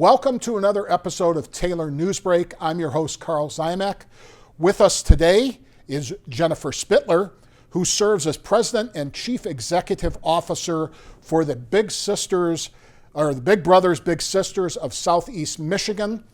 Welcome to another episode of Taylor NewsBreak. I'm your host, Carl Zymek. With us today is Jennifer Spittler, who serves as President and Chief Executive Officer for the Big Sisters, or the Big Brothers, Big Sisters of Southeast Michigan.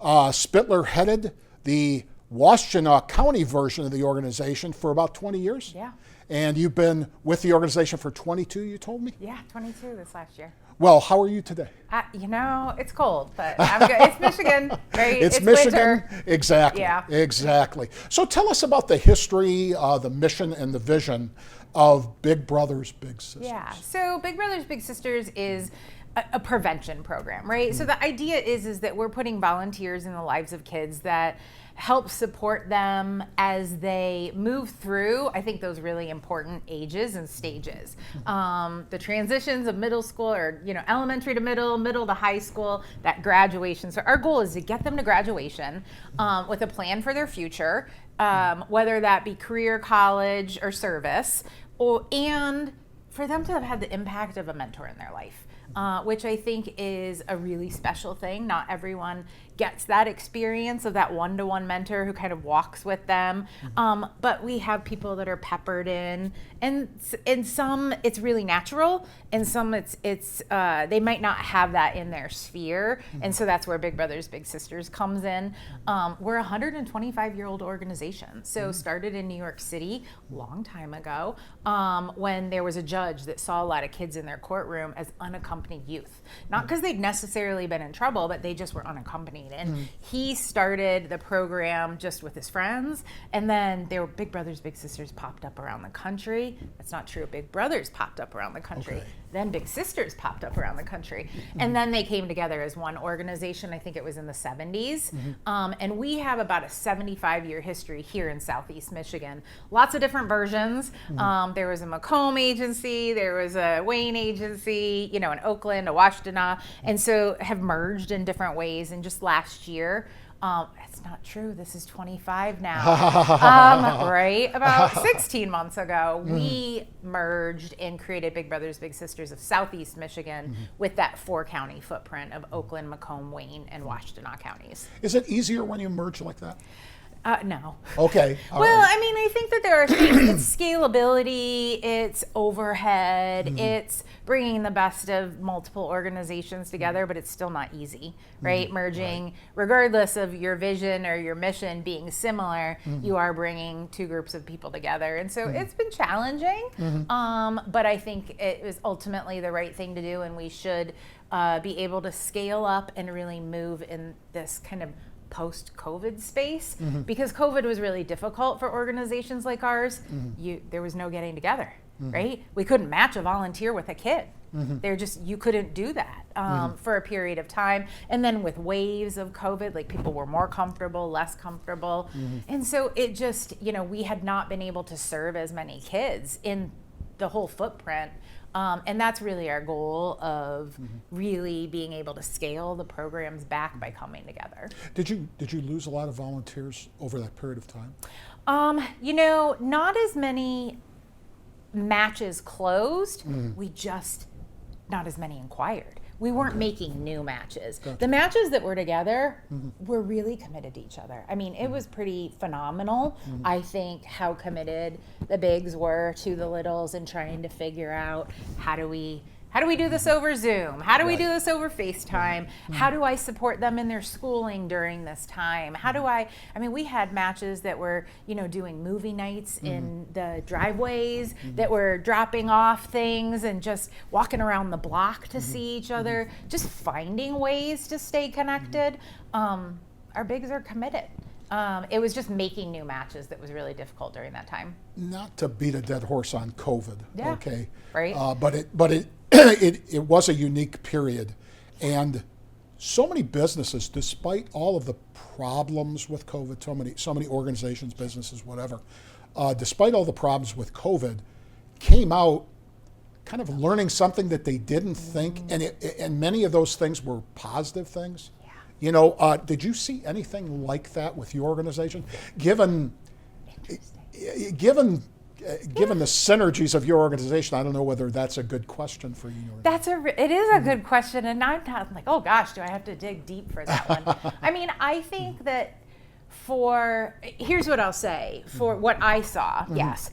Spittler headed the Washtenaw County version of the organization for about 20 years. Yeah. And you've been with the organization for 22, you told me? Yeah, 22 this last year. Well, how are you today? It's cold, but I'm good. It's Michigan, right? It's Michigan. Winter. Exactly. Yeah. Exactly. So tell us about the history, the mission, and the vision of Big Brothers, Big Sisters. Yeah. So Big Brothers, Big Sisters is a prevention program, right? So the idea is that we're putting volunteers in the lives of kids that help support them as they move through, I think, those really important ages and stages. The transitions of middle school, or elementary to middle to high school, that graduation. So our goal is to get them to graduation with a plan for their future, whether that be career, college, or service, and for them to have had the impact of a mentor in their life. Which I think is a really special thing. Not everyone gets that experience of that one-to-one mentor who kind of walks with them. But we have people that are peppered in, and some it's really natural, and some it's they might not have that in their sphere, and so that's where Big Brothers Big Sisters comes in. We're a 125-year-old organization, so started in New York City a long time ago, when there was a judge that saw a lot of kids in their courtroom as unaccompanied youth, not because they'd necessarily been in trouble, but they just were unaccompanied. And he started the program just with his friends, and then there were Big Brothers Big Sisters popped up around the country. That's not true. Big Brothers popped up around the country. Okay. Then Big Sisters popped up around the country, and then they came together as one organization. I think it was in the 70s. And we have about a 75-year history here in Southeast Michigan. Lots of different versions. There was a Macomb agency, there was a Wayne agency, in Oakland, a Washtenaw, and so have merged in different ways. And just last year, it's not true, this is 25 now, right? About 16 months ago, we merged and created Big Brothers Big Sisters of Southeast Michigan with that 4-county footprint of Oakland, Macomb, Wayne, and Washtenaw counties. Is it easier when you merge like that? No. Okay. Well, right. I mean, I think that there are things, it's scalability, it's overhead, it's bringing the best of multiple organizations together, but it's still not easy, right? Merging, regardless of your vision or your mission being similar, you are bringing two groups of people together. And so it's been challenging, but I think it was ultimately the right thing to do, and we should be able to scale up and really move in this kind of post-COVID space, because COVID was really difficult for organizations like ours. There was no getting together, right? We couldn't match a volunteer with a kid. You couldn't do that for a period of time. And then with waves of COVID, like, people were more comfortable, less comfortable. And so it just, we had not been able to serve as many kids in the whole footprint. And that's really our goal of really being able to scale the programs back by coming together. Did you lose a lot of volunteers over that period of time? Not as many matches closed. We just, not as many inquired. We weren't making new matches. Gotcha. The matches that were together were really committed to each other. I mean, it was pretty phenomenal, I think, how committed the bigs were to the littles and trying to figure out how do we do this over Zoom? How do we do this over FaceTime? How do I support them in their schooling during this time? We had matches that were, doing movie nights in the driveways, that were dropping off things and just walking around the block to see each other, just finding ways to stay connected. Our bigs are committed. It was just making new matches that was really difficult during that time. Not to beat a dead horse on COVID, okay? Right. But it was a unique period, and so many businesses, despite all of the problems with COVID, so many organizations, businesses, whatever, despite all the problems with COVID, came out kind of learning something that they didn't think, and many of those things were positive things. Did you see anything like that with your organization? Given given the synergies of your organization, I don't know whether that's a good question for you. It is a good question, and I'm like, oh gosh, do I have to dig deep for that one? I mean, I think that here's what I'll say, for what I saw, yes.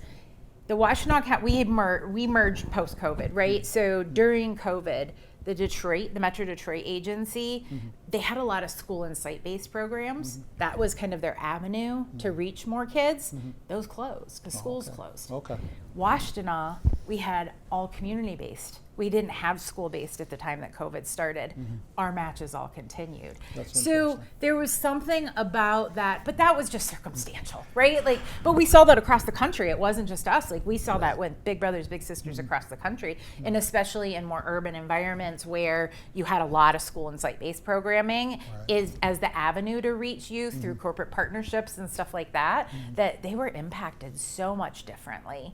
The Washtenaw County, we merged post-COVID, right? So during COVID, the Metro Detroit agency, they had a lot of school and site-based programs. That was kind of their avenue to reach more kids. Those closed because schools closed. Okay. Washtenaw, we had all community-based. We didn't have school-based at the time that COVID started. Our matches all continued. So there was something about that, but that was just circumstantial, right? Like, but we saw that across the country. It wasn't just us. Like, we saw that with big brothers, big sisters across the country, and especially in more urban environments where you had a lot of school and site-based programming as the avenue to reach youth through corporate partnerships and stuff like that, that they were impacted so much differently.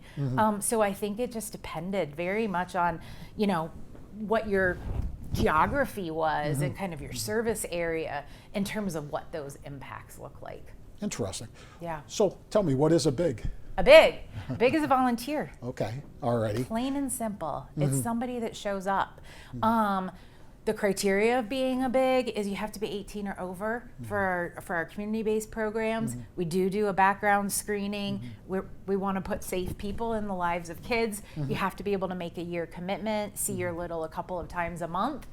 So I think it just depended very much on, what your geography was and kind of your service area in terms of what those impacts look like. Interesting. Yeah. So tell me, what is a big? A big is a volunteer. Okay, alrighty. Plain and simple. It's somebody that shows up. The criteria of being a big is you have to be 18 or over for our community-based programs. We do a background screening. We want to put safe people in the lives of kids. You have to be able to make a year commitment, see your little a couple of times a month.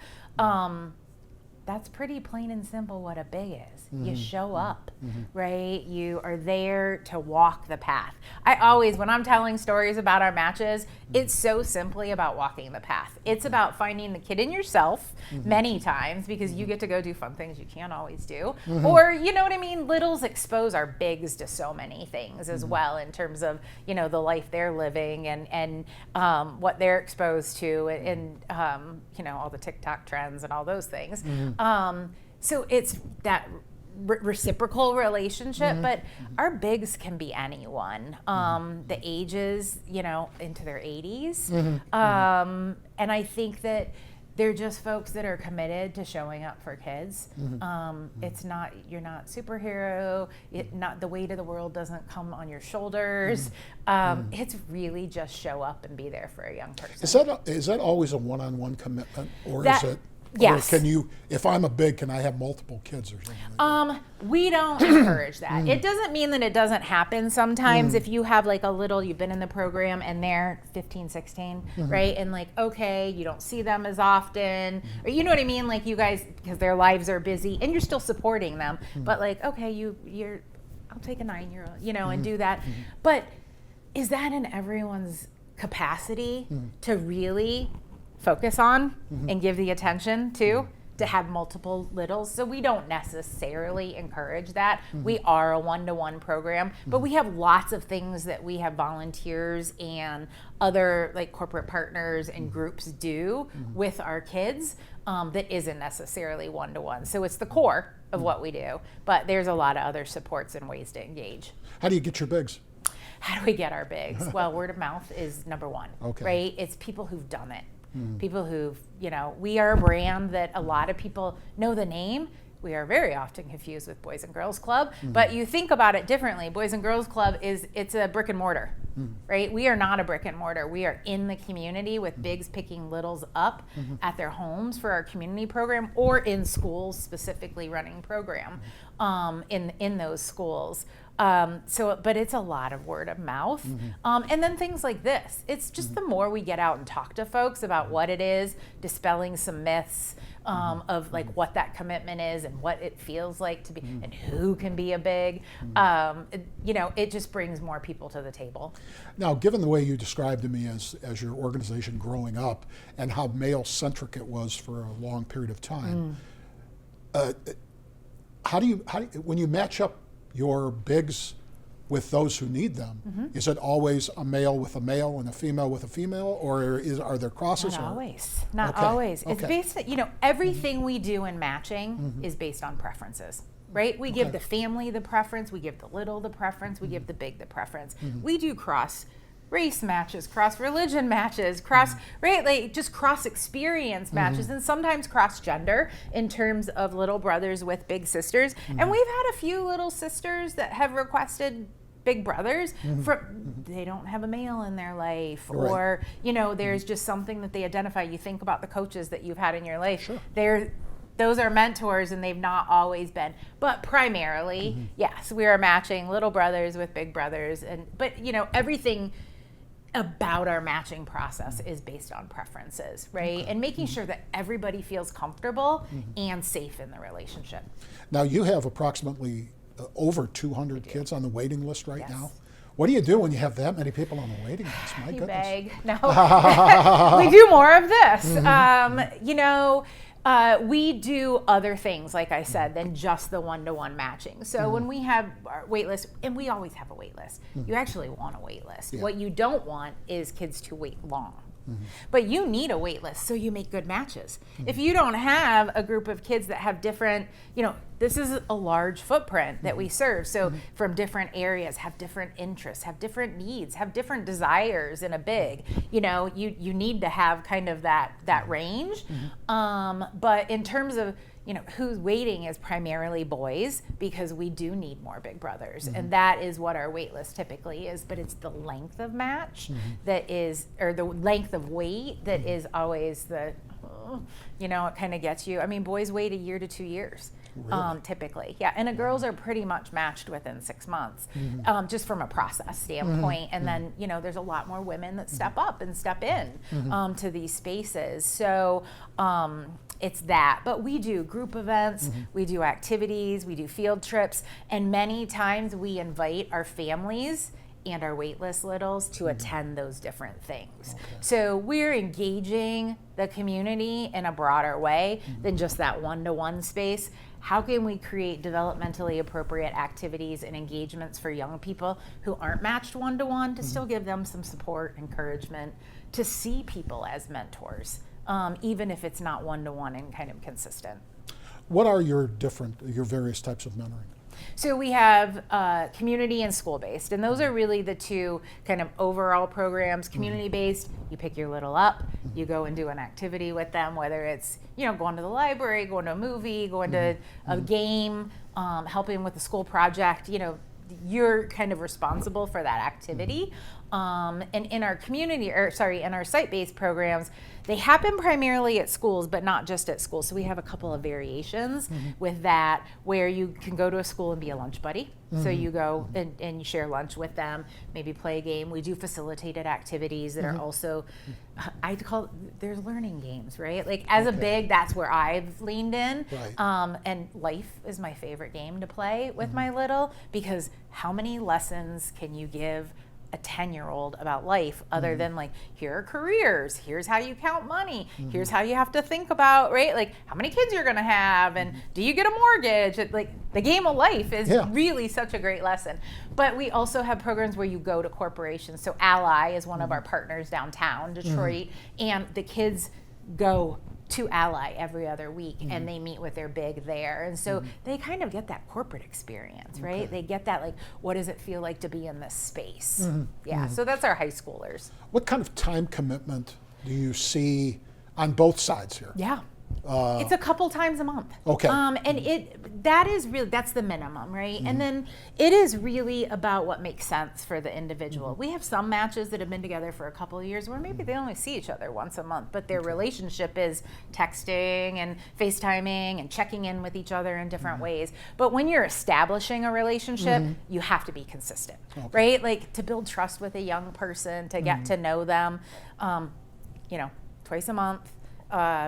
That's pretty plain and simple what a big is. You show up, right? You are there to walk the path. I always, when I'm telling stories about our matches, it's so simply about walking the path. It's about finding the kid in yourself many times, because you get to go do fun things you can't always do. Or, you know what I mean? Littles expose our bigs to so many things as well, in terms of, the life they're living and what they're exposed to and all the TikTok trends and all those things. So it's that reciprocal relationship, but our bigs can be anyone. The ages, into their 80s. And I think that they're just folks that are committed to showing up for kids. It's not, you're not superhero, not the weight of the world doesn't come on your shoulders. It's really just show up and be there for a young person. Is that always a one-on-one commitment, or is it? Yes. Or can you, if I'm a big, can I have multiple kids or something? We don't encourage that. It doesn't mean that it doesn't happen sometimes. If you have like a little, you've been in the program and they're 15, 16, right? And like, okay, you don't see them as often, or you know what I mean? Like you guys, because their lives are busy and you're still supporting them, but like, okay, I'll take a 9-year-old, and do that. But is that in everyone's capacity to really focus on and give the attention to have multiple littles? So we don't necessarily encourage that. We are a one-to-one program, but we have lots of things that we have volunteers and other like corporate partners and groups do with our kids that isn't necessarily one-to-one. So it's the core of what we do, but there's a lot of other supports and ways to engage. How do you get your bigs? How do we get our bigs? Well, word of mouth is number one, right? It's people who've done it. People who've, we are a brand that a lot of people know the name. We are very often confused with Boys and Girls Club, but you think about it differently. Boys and Girls Club it's a brick and mortar, right? We are not a brick and mortar. We are in the community with bigs picking littles up at their homes for our community program, or in schools specifically running program in those schools. But it's a lot of word of mouth. And then things like this. It's just the more we get out and talk to folks about what it is, dispelling some myths of like what that commitment is and what it feels like to be and who can be a big, it just brings more people to the table. Now, given the way you described to me as your organization growing up and how male-centric it was for a long period of time, how do you, when you match up your bigs with those who need them, is it always a male with a male and a female with a female, or are there crosses? Not always. Not always. It's based, everything we do in matching is based on preferences, right? We give the family the preference, we give the little the preference, we give the big the preference. We do cross race matches, cross religion matches, just cross experience matches, and sometimes cross gender in terms of little brothers with big sisters. And we've had a few little sisters that have requested big brothers, they don't have a male in their life, or there's just something that they identify. You think about the coaches that you've had in your life. Sure. Those are mentors, and they've not always been. But primarily, yes, we are matching little brothers with big brothers, but everything about our matching process is based on preferences, right? And making sure that everybody feels comfortable and safe in the relationship. Now, you have approximately over 200 kids on the waiting list right now. What do you do when you have that many people on the waiting list? My goodness. Beg. No. We do more of this. We do other things, like I said, than just the one-to-one matching. So when we have our wait list, and we always have a wait list, you actually want a wait list. What you don't want is kids to wait long. But you need a wait list so you make good matches. If you don't have a group of kids that have different, this is a large footprint that we serve. So from different areas, have different interests, have different needs, have different desires in a big, you need to have kind of that range. But in terms of, who's waiting is primarily boys, because we do need more big brothers. And that is what our wait list typically is, but it's the length of match that is, or the length of wait that is always it kind of gets you. I mean, boys wait a year to 2 years. Really? Typically, yeah, and the girls are pretty much matched within 6 months, just from a process standpoint. And then there's a lot more women that step up and step in to these spaces. So it's that. But we do group events, we do activities, we do field trips, and many times we invite our families and our waitlist littles to attend those different things. So we're engaging the community in a broader way than just that one-to-one space. How can we create developmentally appropriate activities and engagements for young people who aren't matched one-to-one to still give them some support, encouragement, to see people as mentors, even if it's not one-to-one and kind of consistent. What are your various types of mentoring? So we have community and school-based, and those are really the two kind of overall programs. Community-based, you pick your little up, you go and do an activity with them, whether it's going to the library, going to a movie, going to a game, helping with a school project. You're kind of responsible for that activity. And in our in our site-based programs, they happen primarily at schools, but not just at schools. So we have a couple of variations with that, where you can go to a school and be a lunch buddy. So you go and you share lunch with them, maybe play a game. We do facilitated activities that are also, there's learning games, right? Like as a big, that's where I've leaned in. Right. And life is my favorite game to play with my little, because how many lessons can you give a 10-year-old about life other than like, here are careers, here's how you count money, here's how you have to think about, right? Like how many kids you're gonna have, and do you get a mortgage? Like the game of life is really such a great lesson. But we also have programs where you go to corporations. So Ally is one of our partners downtown, Detroit, and the kids go to Ally every other week, and they meet with their big there. And so they kind of get that corporate experience, right? They get that, like, what does it feel like to be in this space? So that's our high schoolers. What kind of time commitment do you see on both sides here? It's a couple times a month. And that's the minimum, right? And then it is really about what makes sense for the individual. We have some matches that have been together for a couple of years where maybe they only see each other once a month, but their relationship is texting and FaceTiming and checking in with each other in different ways. But when you're establishing a relationship, you have to be consistent, right? Like to build trust with a young person, to get to know them, twice a month.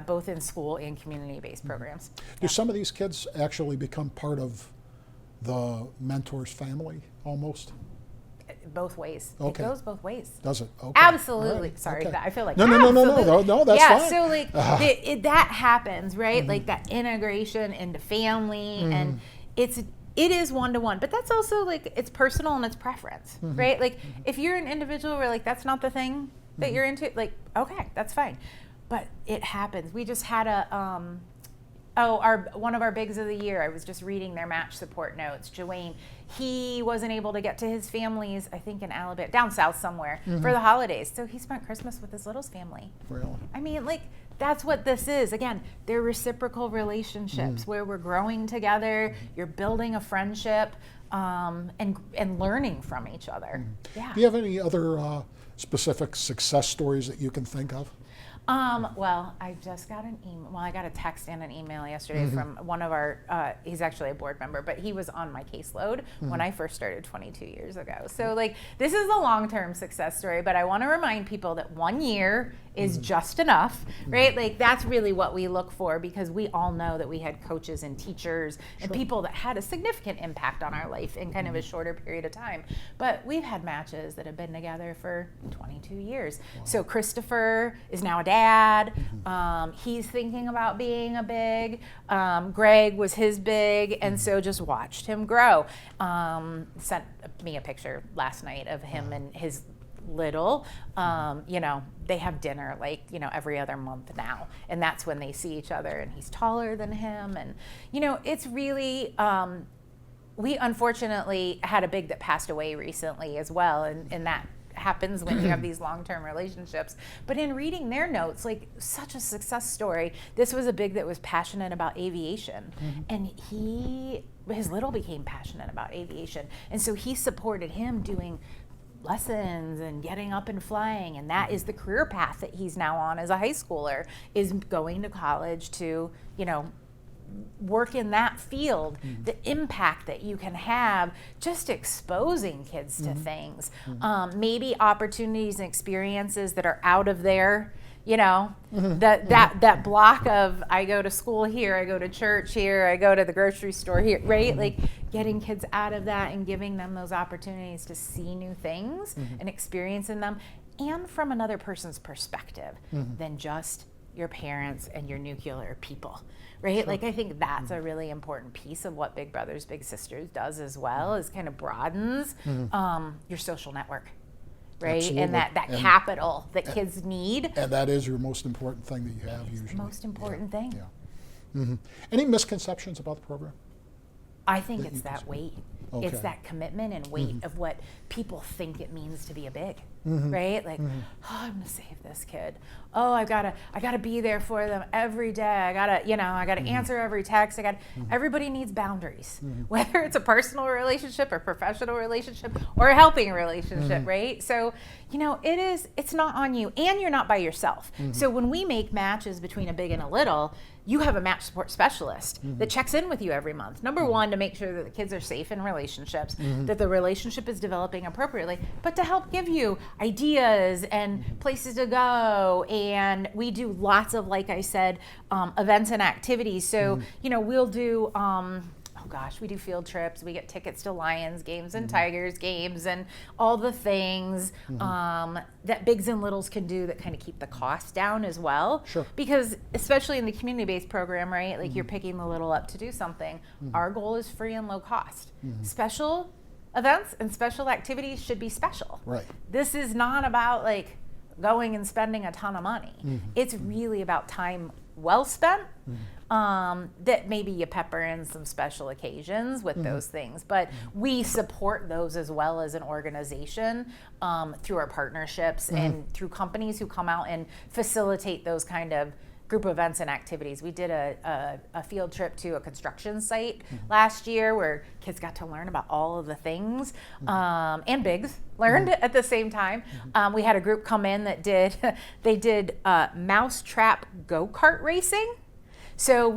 Both in school and community-based programs. Do some of these kids actually become part of the mentor's family almost? Both ways. It goes both ways. Does it? Okay. Absolutely. Right. Sorry, I feel like no, that's fine. So like that happens, right? Like that integration into family, and it is one-to-one, but that's also like it's personal and it's preference, right? Like if you're an individual where like that's not the thing that you're into, like okay, that's fine. But it happens. We just had one of our bigs of the year. I was just reading their match support notes. Joanne, he wasn't able to get to his family's, I think in Alabama, down south somewhere, for the holidays. So he spent Christmas with his little's family. Really? I mean, like That's what this is. Again, they're reciprocal relationships where we're growing together, you're building a friendship, and learning from each other. Yeah. Do you have any other specific success stories that you can think of? Well, I just got an email. Well, I got a text and an email yesterday from one of our, he's actually a board member, but he was on my caseload when I first started 22 years ago. So like, this is a long-term success story, but I want to remind people that 1 year is just enough, right? Like that's really what we look for, because we all know that we had coaches and teachers and people that had a significant impact on our life in kind of a shorter period of time. But we've had matches that have been together for 22 years. Wow. So Christopher is now a dad. He's thinking about being a big. Greg was his big, and so just watched him grow. Sent me a picture last night of him and his little. They have dinner like every other month now, and that's when they see each other, and he's taller than him, and it's really we unfortunately had a big that passed away recently as well, and that happens when you have these long-term relationships. But in reading their notes, like such a success story, this was a big that was passionate about aviation, and his little became passionate about aviation, and so he supported him doing lessons and getting up and flying, and that is the career path that he's now on as a high schooler, is going to college to work in that field. The impact that you can have just exposing kids to things, maybe opportunities and experiences that are out of their that block of, I go to school here, I go to church here, I go to the grocery store here, right? Like getting kids out of that and giving them those opportunities to see new things and experience in them, and from another person's perspective than just your parents and your nuclear people, right? Sure. Like I think that's a really important piece of what Big Brothers Big Sisters does as well, is kind of broadens your social network. Right? Absolutely. And that capital that kids need. And that is your most important thing that you have usually. It's the most important thing. Yeah. Any misconceptions about the program? I think it's that weight. Okay. It's that commitment and weight of what people think it means to be a big, right? Like, oh, I'm gonna save this kid. Oh, I gotta be there for them every day. I gotta answer every text. Everybody needs boundaries, whether it's a personal relationship, or professional relationship, or a helping relationship, right? So, it's not on you, and you're not by yourself. So when we make matches between a big and a little, you have a match support specialist that checks in with you every month. Number one, to make sure that the kids are safe in relationships, that the relationship is developing appropriately, but to help give you ideas and places to go. And we do lots of, like I said, events and activities. So, we'll do, we do field trips. We get tickets to Lions games and Tigers games and all the things that bigs and littles can do that kind of keep the cost down as well. Sure. Because especially in the community-based program, right? Like you're picking the little up to do something. Our goal is free and low cost. Special events and special activities should be special. Right. This is not about like going and spending a ton of money. It's really about time well spent. That maybe you pepper in some special occasions with those things, but we support those as well as an organization through our partnerships and through companies who come out and facilitate those kind of group events and activities. We did a field trip to a construction site last year where kids got to learn about all of the things, and bigs learned at the same time. We had a group come in that did mousetrap go-kart racing. So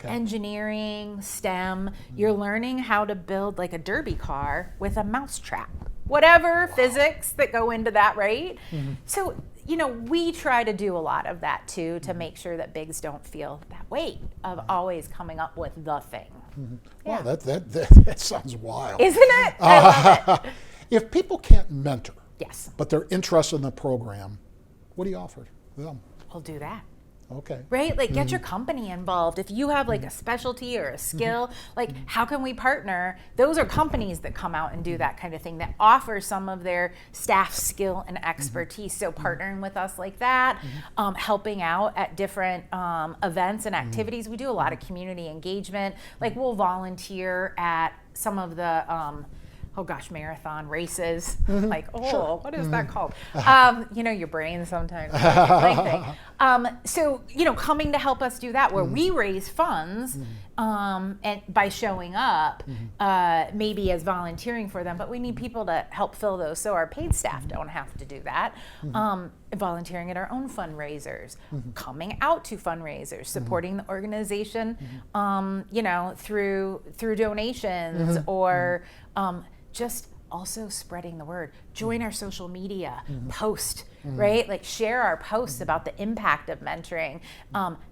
engineering, STEM, you're learning how to build like a derby car with a mousetrap. Whatever physics that go into that, right? So, we try to do a lot of that too, to make sure that bigs don't feel that weight of always coming up with the thing. Wow, that sounds wild. Isn't it? I love it. If people can't mentor, yes, but they're interested in the program, what do you offer them? We'll do that. Okay. Right? Like get your company involved. If you have like a specialty or a skill, like how can we partner? Those are companies that come out and do that kind of thing, that offer some of their staff skill and expertise. So partnering with us like that, helping out at different events and activities. We do a lot of community engagement. Like we'll volunteer at some of the oh gosh, marathon races. Like, Sure. what is that called? Your brain sometimes. So, coming to help us do that, where we raise funds and by showing up, maybe as volunteering for them, but we need people to help fill those so our paid staff don't have to do that. Volunteering at our own fundraisers, coming out to fundraisers, supporting the organization, through donations or just also spreading the word. Join our social media, post, right? Like share our posts about the impact of mentoring.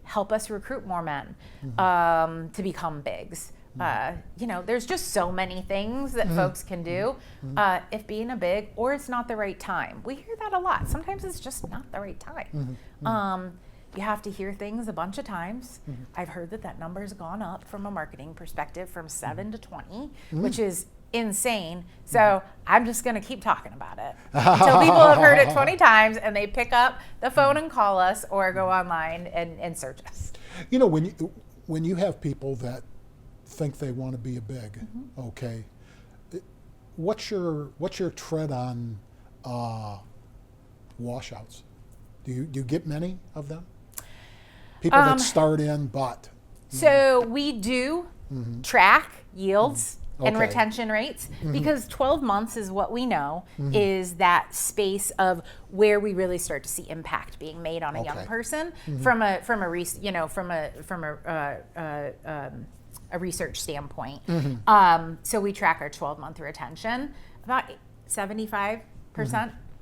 Help us recruit more men to become bigs. There's just so many things that folks can do if being a big or it's not the right time. We hear that a lot. Sometimes it's just not the right time. You have to hear things a bunch of times. I've heard that number's gone up from a marketing perspective from 7 to 20, which is insane. So I'm just going to keep talking about it until people have heard it 20 times and they pick up the phone and call us or go online and search us. When you have people that think they want to be a big, okay, what's your tread on washouts? Do you get many of them? People that start in but. So we do track yields and Okay. retention rates because 12 months is what we know is that space of where we really start to see impact being made on a young person from a research standpoint. So we track our 12-month retention. About 75%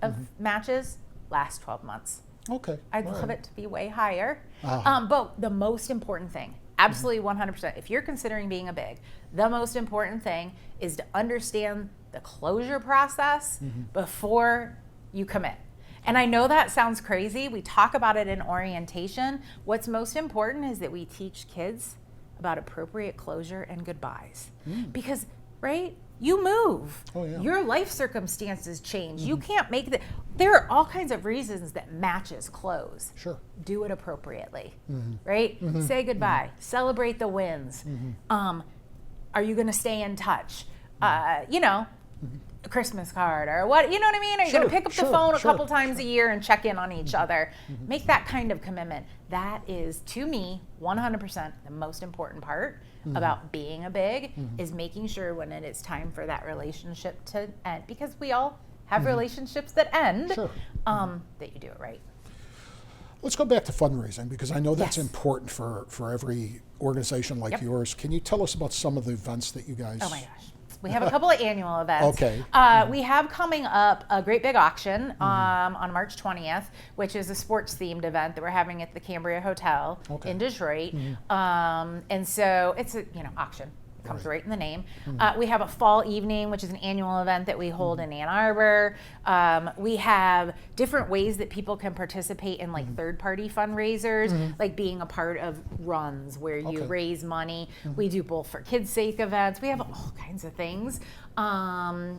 of matches last 12 months. Okay. I'd love it to be way higher. But the most important thing, absolutely 100%, if you're considering being a big, the most important thing is to understand the closure process before you commit. And I know that sounds crazy. We talk about it in orientation. What's most important is that we teach kids about appropriate closure and goodbyes. Because, right? You move. Oh, yeah. Your life circumstances change. You can't make the. There are all kinds of reasons that matches close. Sure. Do it appropriately, right? Say goodbye. Celebrate the wins. Are you going to stay in touch? A Christmas card or what? You know what I mean? Are you going to pick up the phone a couple times a year and check in on each other? Make that kind of commitment. That is, to me, 100% the most important part about being a big is making sure when it is time for that relationship to end, because we all have relationships that end, that you do it right. Let's go back to fundraising because I know that's Yes. important for every organization like yours. Can you tell us about some of the events that you guys? Oh my gosh. We have a couple of annual events. Okay. We have coming up a great big auction on March 20th, which is a sports themed event that we're having at the Cambria Hotel in Detroit. And so it's a auction. Comes right in the name. We have a fall evening, which is an annual event that we hold in Ann Arbor. We have different ways that people can participate in like third-party fundraisers, like being a part of runs where you raise money. We do both for kids' sake events. We have all kinds of things.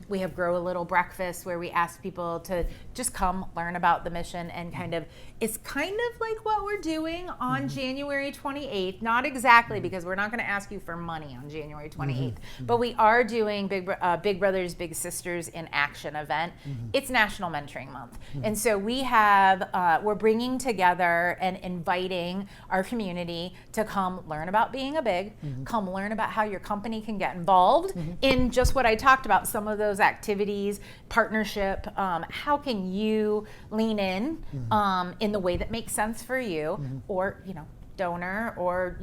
We have Grow a Little Breakfast where we ask people to just come learn about the mission and it's kind of like what we're doing on January 28th. Not exactly because we're not going to ask you for money on January 28th, but we are doing Big Brothers, Big Sisters in Action event. It's National Mentoring Month. And so we're bringing together and inviting our community to come learn about being a big, come learn about how your company can get involved in just what I talked about, some of those activities, partnership, how can you lean in the way that makes sense for you, or donor, or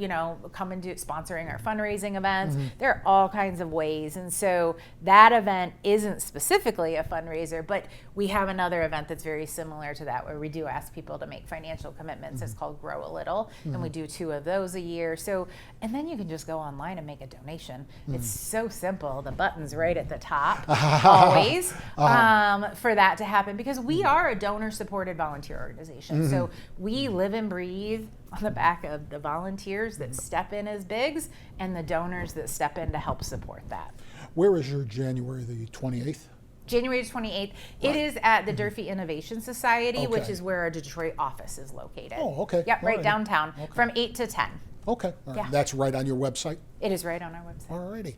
come and do sponsoring our fundraising events. There are all kinds of ways, and so that event isn't specifically a fundraiser, but we have another event that's very similar to that where we do ask people to make financial commitments. It's called Grow a Little, and we do 2 of those a year. So, and then you can just go online and make a donation. It's so simple. The button's right at the top always for that to happen, because we are a donor-supported volunteer organization. So we live and breathe on the back of the volunteers that step in as bigs and the donors that step in to help support that. Where is your January the 28th? January 28th. It is at the Durfee Innovation Society, which is where our Detroit office is located. Oh, okay. Yep, right downtown, from 8 to 10. Okay. All right. That's right on your website? It is right on our website. All righty.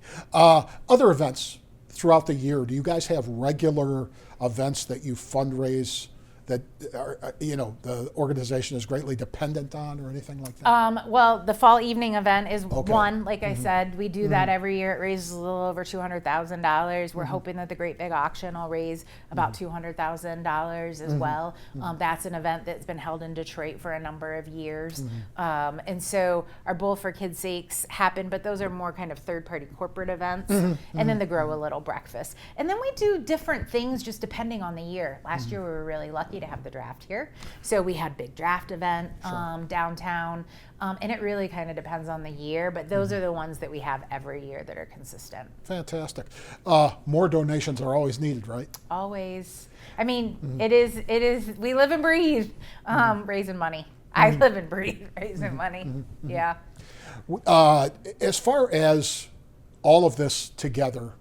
Other events throughout the year, do you guys have regular events that you fundraise that are, the organization is greatly dependent on, or anything like that? Well, the fall evening event is Okay. one. Like I said, we do that every year. It raises a little over $200,000. We're hoping that the Great Big Auction will raise about $200,000 as well. That's an event that's been held in Detroit for a number of years. And so our Bowl for Kids' Sakes happen, but those are more kind of third-party corporate events. And then the Grow a Little breakfast. And then we do different things just depending on the year. Last year we were really lucky to have the draft here. So we had big draft event downtown. And it really kind of depends on the year, but those are the ones that we have every year that are consistent. Fantastic. More donations are always needed, right? Always. I mean, it is, we live and breathe raising money. I live and breathe raising money. Yeah. As far as all of this together,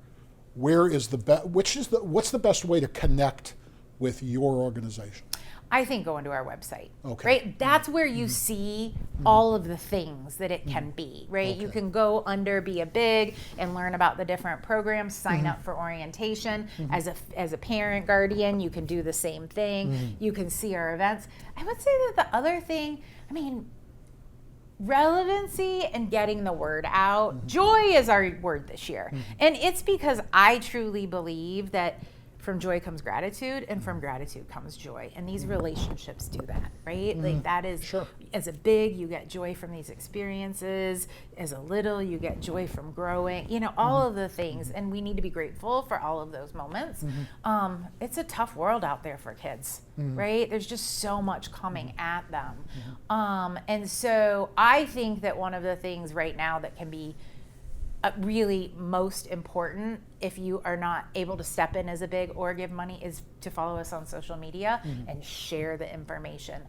what's the best way to connect with your organization? I think going to our website, Okay. right? That's where you see all of the things that it can be, right? You can go under Be a Big and learn about the different programs, sign up for orientation. As a parent, guardian, you can do the same thing. You can see our events. I would say that the other thing, I mean, relevancy and getting the word out. Joy is our word this year. And it's because I truly believe that from joy comes gratitude, and from gratitude comes joy. And these relationships do that, right? Like that is, Sure. as a big, you get joy from these experiences. As a little, you get joy from growing, all of the things. And we need to be grateful for all of those moments. It's a tough world out there for kids, right? There's just so much coming at them. And so I think that one of the things right now that can be really most important if you are not able to step in as a big or give money is to follow us on social media and share the information.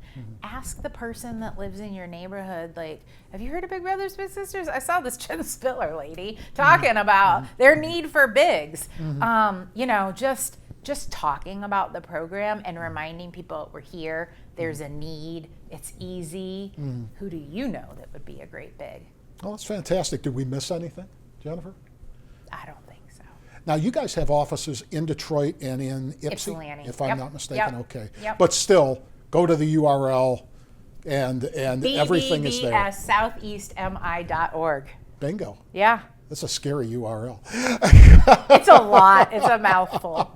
Ask the person that lives in your neighborhood, like, have you heard of Big Brothers Big Sisters? I saw this Jen Spiller lady talking about their need for bigs. Just talking about the program and reminding people we're here, there's a need, it's easy. Who do you know that would be a great big? Oh, that's fantastic. Did we miss anything, Jennifer? I don't think so. Now, you guys have offices in Detroit and in Ypsilanti. if I'm Yep. not mistaken. Yep. Okay. Yep. But still, go to the URL and everything is there. BBBSSoutheastMI.org. Bingo. Yeah. That's a scary URL. It's a lot. It's a mouthful.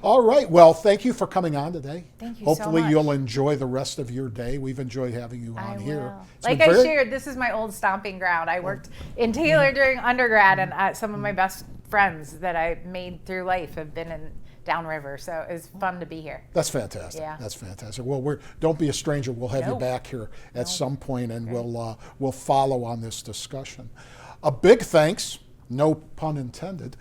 All right. Well, thank you for coming on today. Thank you Hopefully so much. you'll enjoy the rest of your day. We've enjoyed having you on here. Will. It's Like been I very- shared, this is my old stomping ground. I worked in Taylor during undergrad, and some of my best friends that I made through life have been in downriver. So it's fun to be here. That's fantastic. Yeah. That's fantastic. Well, don't be a stranger. We'll have you Nope. back here at some point, and we'll follow on this discussion. A big thanks, no pun intended,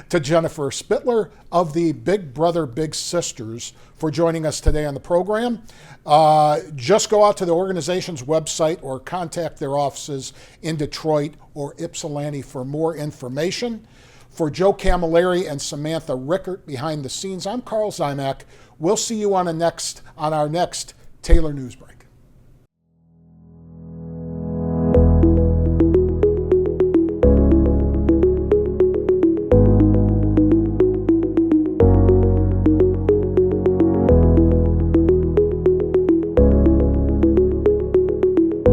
to Jennifer Spitler of the Big Brother Big Sisters for joining us today on the program. Just go out to the organization's website or contact their offices in Detroit or Ypsilanti for more information. For Joe Camilleri and Samantha Rickert behind the scenes, I'm Carl Zymak. We'll see you on our next Taylor News Break.